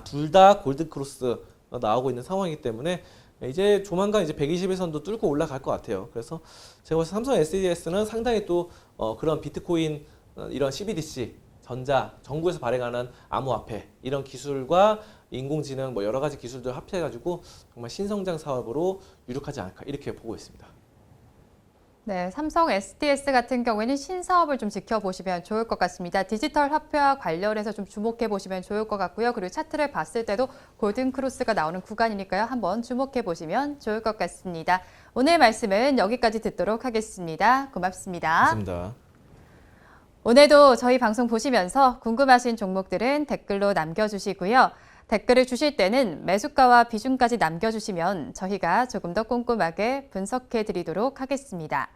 둘 다 골든 크로스 나오고 있는 상황이기 때문에 이제 조만간 이제 121선도 뚫고 올라갈 것 같아요. 그래서 제가 봐서 삼성 SDS는 상당히 또 그런 비트코인 이런 CBDC 정부에서 발행하는 암호화폐 이런 기술과 인공지능 뭐 여러 가지 기술들 합해가지고 정말 신성장 사업으로 유력하지 않을까 이렇게 보고 있습니다. 네, 삼성 SDS 같은 경우에는 신사업을 좀 지켜보시면 좋을 것 같습니다. 디지털 화폐와 관련해서 좀 주목해 보시면 좋을 것 같고요. 그리고 차트를 봤을 때도 골든 크로스가 나오는 구간이니까요. 한번 주목해 보시면 좋을 것 같습니다. 오늘 말씀은 여기까지 듣도록 하겠습니다. 고맙습니다. 고맙습니다. 오늘도 저희 방송 보시면서 궁금하신 종목들은 댓글로 남겨주시고요. 댓글을 주실 때는 매수가와 비중까지 남겨주시면 저희가 조금 더 꼼꼼하게 분석해 드리도록 하겠습니다.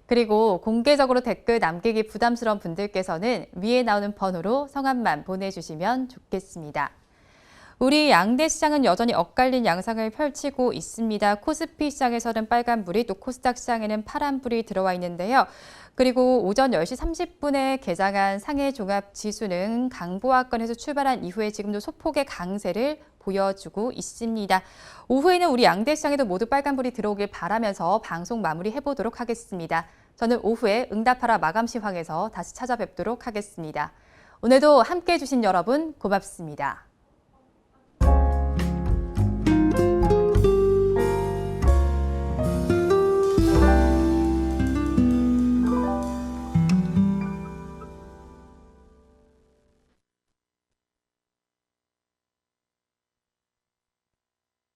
그리고 공개적으로 댓글 남기기 부담스러운 분들께서는 위에 나오는 번호로 성함만 보내주시면 좋겠습니다. 우리 양대 시장은 여전히 엇갈린 양상을 펼치고 있습니다. 코스피 시장에서는 빨간불이 또 코스닥 시장에는 파란불이 들어와 있는데요. 그리고 오전 10시 30분에 개장한 상해 종합 지수는 강보합권에서 출발한 이후에 지금도 소폭의 강세를 보여주고 있습니다. 오후에는 우리 양대 시장에도 모두 빨간불이 들어오길 바라면서 방송 마무리해 보도록 하겠습니다. 저는 오후에 응답하라 마감 시황에서 다시 찾아뵙도록 하겠습니다. 오늘도 함께해 주신 여러분 고맙습니다.